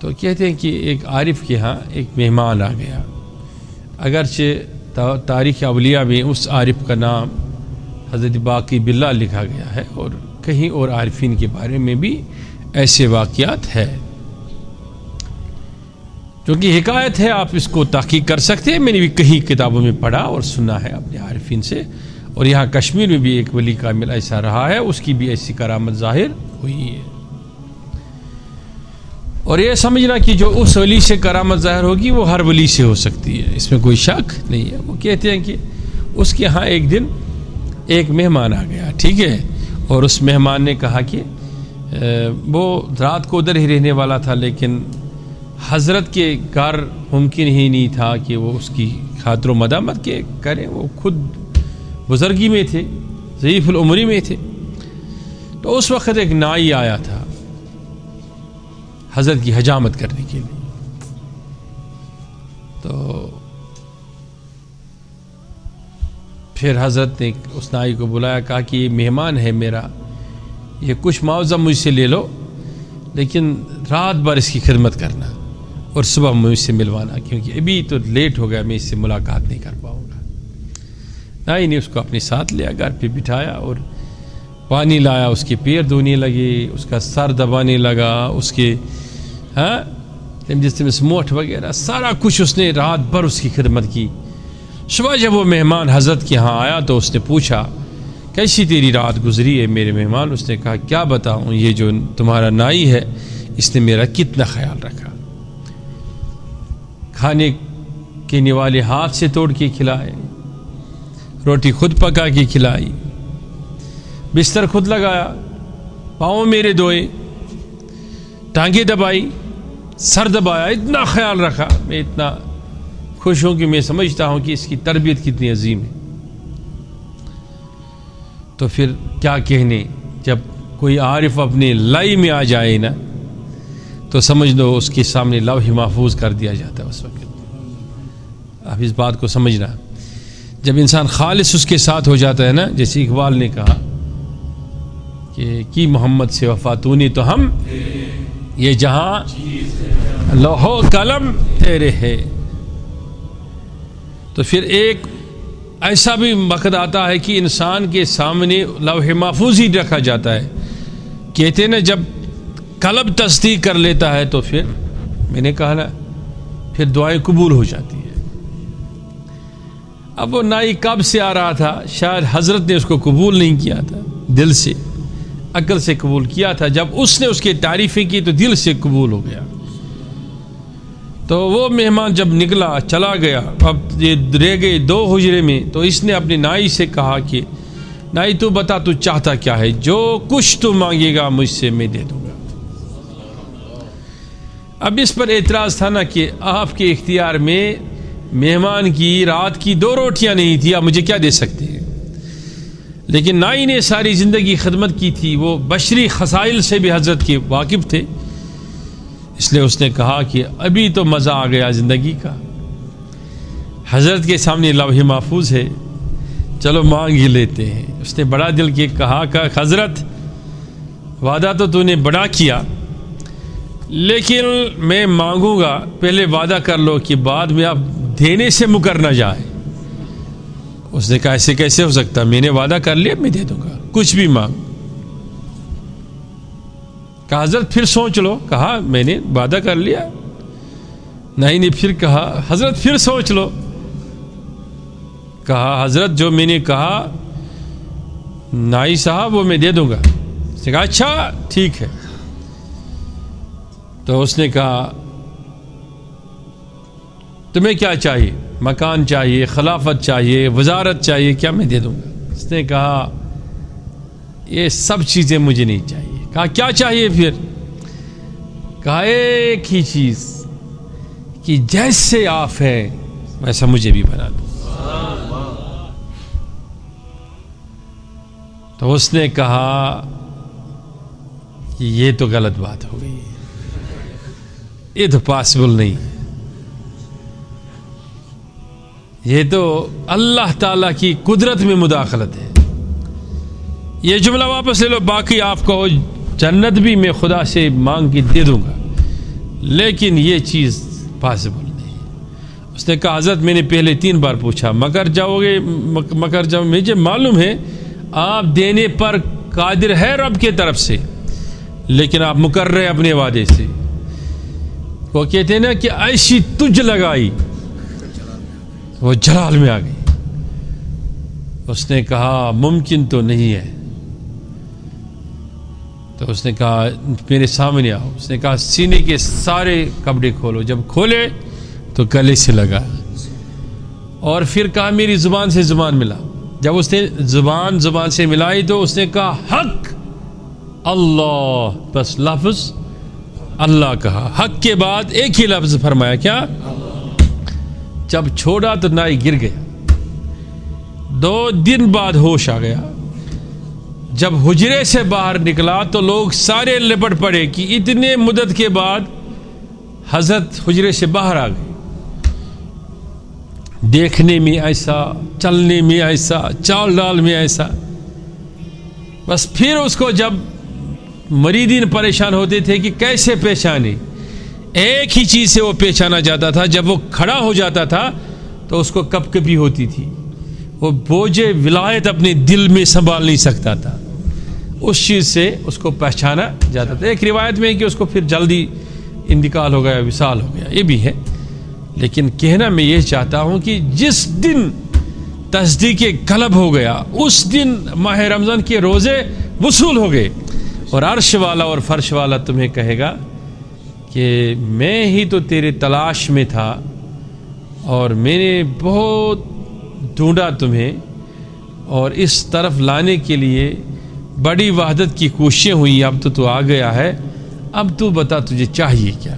تو کہتے ہیں کہ ایک عارف کے ہاں ایک مہمان آ گیا. اگرچہ تاریخ اولیاء میں اس عارف کا نام حضرت باقی باللہ لکھا گیا ہے، اور کہیں اور عارفین کے بارے میں بھی ایسے واقعات ہے. کیونکہ حکایت ہے، آپ اس کو تحقیق کر سکتے ہیں. میں نے بھی کہیں کتابوں میں پڑھا اور سنا ہے اپنے عارفین سے. اور یہاں کشمیر میں بھی ایک ولی کامل ایسا رہا ہے، اس کی بھی ایسی کرامت ظاہر ہوئی ہے. اور یہ سمجھنا کہ جو اس ولی سے کرامت ظاہر ہوگی وہ ہر ولی سے ہو سکتی ہے، اس میں کوئی شک نہیں ہے. وہ کہتے ہیں کہ اس کے ہاں ایک دن ایک مہمان آ گیا، ٹھیک ہے. اور اس مہمان نے کہا کہ وہ رات کو ادھر ہی رہنے والا تھا، لیکن حضرت کے گھر ممکن ہی نہیں تھا کہ وہ اس کی خاطر و مدامت کے کریں. وہ خود بزرگی میں تھے، ضعیف العمری میں تھے. تو اس وقت ایک نائی آیا تھا حضرت کی حجامت کرنے کے لیے. تو پھر حضرت نے اس نائی کو بلایا، کہا کہ یہ مہمان ہے میرا، یہ کچھ معاوضہ مجھ سے لے لو، لیکن رات بھر اس کی خدمت کرنا اور صبح مجھ سے ملوانا، کیونکہ ابھی تو لیٹ ہو گیا، میں اس سے ملاقات نہیں کر پاؤں گا. نائی نے اس کو اپنے ساتھ لیا، گھر پہ بٹھایا اور پانی لایا، اس کے پیر دھونے لگے، اس کا سر دبانے لگا، اس کے جس میں سموٹھ وغیرہ سارا کچھ اس نے رات بھر اس کی خدمت کی. صبح جب وہ مہمان حضرت کے ہاں آیا تو اس نے پوچھا کیسی تیری رات گزری ہے میرے مہمان؟ اس نے کہا کیا بتاؤں، یہ جو تمہارا نائی ہے اس نے میرا کتنا خیال رکھا. کھانے کے نوالے ہاتھ سے توڑ کے کھلائے، روٹی خود پکا کے کھلائی، بستر خود لگایا، پاؤں میرے دھوئے، ٹانگیں دبائی، سر دبایا، اتنا خیال رکھا. میں اتنا خوش ہوں کہ میں سمجھتا ہوں کہ اس کی تربیت کتنی عظیم ہے. تو پھر کیا کہنے، جب کوئی عارف اپنے لائی میں آ جائے نا تو سمجھ لو اس کے سامنے لوح محفوظ کر دیا جاتا ہے اس وقت. آپ اس بات کو سمجھنا، جب انسان خالص اس کے ساتھ ہو جاتا ہے نا، جیسے اقبال نے کہا کہ کی محمد سے وفا تو نے تو ہم یہ جہاں لوح و قلم تیرے ہے. تو پھر ایک ایسا بھی وقت آتا ہے کہ انسان کے سامنے لوح محفوظ ہی رکھا جاتا ہے. کہتے ہیں نا جب قلب تصدیق کر لیتا ہے تو پھر میں نے کہا نا پھر دعائیں قبول ہو جاتی ہیں. اب وہ نائی کب سے آ رہا تھا، شاید حضرت نے اس کو قبول نہیں کیا تھا، دل سے عقل سے قبول کیا تھا. جب اس نے اس کی تعریفیں کی تو دل سے قبول ہو گیا. تو وہ مہمان جب نکلا چلا گیا، اب یہ رہ گئے دو حجرے میں. تو اس نے اپنے نائی سے کہا کہ نائی تو بتا تو چاہتا کیا ہے، جو کچھ تو مانگے گا مجھ سے میں دے دوں گا. اب اس پر اعتراض تھا نا کہ آپ کے اختیار میں مہمان کی رات کی 2 روٹیاں نہیں تھی، آپ مجھے کیا دے سکتے ہیں. لیکن نائی نے ساری زندگی خدمت کی تھی، وہ بشری خصائل سے بھی حضرت کے واقف تھے، اس لیے اس نے کہا کہ ابھی تو مزہ آ گیا زندگی کا، حضرت کے سامنے لوح محفوظ ہے، چلو مانگ ہی لیتے ہیں. اس نے بڑا دل کے کہا کہ حضرت وعدہ تو نے بڑا کیا، لیکن میں مانگوں گا، پہلے وعدہ کر لو کہ بعد میں آپ دینے سے مکر نہ جائے. اس نے کہا ایسے کیسے ہو سکتا، میں نے وعدہ کر لیا، میں دے دوں گا، کچھ بھی مانگ. کہا حضرت پھر سوچ لو. کہا میں نے وعدہ کر لیا. نہیں نے پھر کہا حضرت پھر سوچ لو. کہا حضرت جو میں نے کہا نائی صاحب وہ میں دے دوں گا. اس نے کہا اچھا ٹھیک ہے. تو اس نے کہا تمہیں کیا چاہیے، مکان چاہیے، خلافت چاہیے، وزارت چاہیے، کیا میں دے دوں گا. اس نے کہا یہ سب چیزیں مجھے نہیں چاہیے. کہا کیا چاہیے پھر؟ کہا ایک ہی چیز کہ جیسے آپ ہیں ویسا مجھے بھی بنا دو. تو اس نے کہا کہ یہ تو غلط بات ہو گئی، یہ تو پاسبل نہیں، یہ تو اللہ تعالیٰ کی قدرت میں مداخلت ہے. یہ جملہ واپس لے لو، باقی آپ کہو جنت بھی میں خدا سے مانگ کے دے دوں گا، لیکن یہ چیز پاسبل نہیں. اس نے کہا حضرت میں نے پہلے 3 بار پوچھا مگر جب مجھے معلوم ہے آپ دینے پر قادر ہے رب کے طرف سے، لیکن آپ مکر رہے اپنے وعدے سے. وہ کہتے ہیں نا کہ ایسی تجھ لگائی وہ جلال میں آ گئی. اس نے کہا ممکن تو نہیں ہے. تو اس نے کہا میرے سامنے آؤ. اس نے کہا سینے کے سارے کپڑے کھولو. جب کھولے تو گلے سے لگا اور پھر کہا میری زبان سے زبان ملا. جب اس نے زبان سے ملائی تو اس نے کہا حق اللہ، بس لفظ اللہ کہا. حق کے بعد ایک ہی لفظ فرمایا کیا؟ جب چھوڑا تو نائی گر گیا. 2 دن بعد ہوش آ گیا. جب حجرے سے باہر نکلا تو لوگ سارے لپٹ پڑے کہ اتنے مدت کے بعد حضرت حجرے سے باہر آ گئے. دیکھنے میں ایسا، چلنے میں ایسا، چال ڈال میں ایسا. بس پھر اس کو جب مریدین پریشان ہوتے تھے کہ کیسے پہچانے، ایک ہی چیز سے وہ پہچانا جاتا تھا. جب وہ کھڑا ہو جاتا تھا تو اس کو کپ کپی ہوتی تھی. وہ بوجھ ولایت اپنے دل میں سنبھال نہیں سکتا تھا. اس چیز سے اس کو پہچانا جاتا تھا. ایک روایت میں ہے کہ اس کو پھر جلدی انتقال ہو گیا، وصال ہو گیا، یہ بھی ہے. لیکن کہنا میں یہ چاہتا ہوں کہ جس دن تصدیق قلب ہو گیا اس دن ماہ رمضان کے روزے وصول ہو گئے. اور عرش والا اور فرش والا تمہیں کہے گا کہ میں ہی تو تیرے تلاش میں تھا اور میں نے بہت ڈھونڈا تمہیں، اور اس طرف لانے کے لیے بڑی وحدت کی کوششیں ہوئی. اب تو آ گیا ہے، اب تو بتا تجھے چاہیے کیا.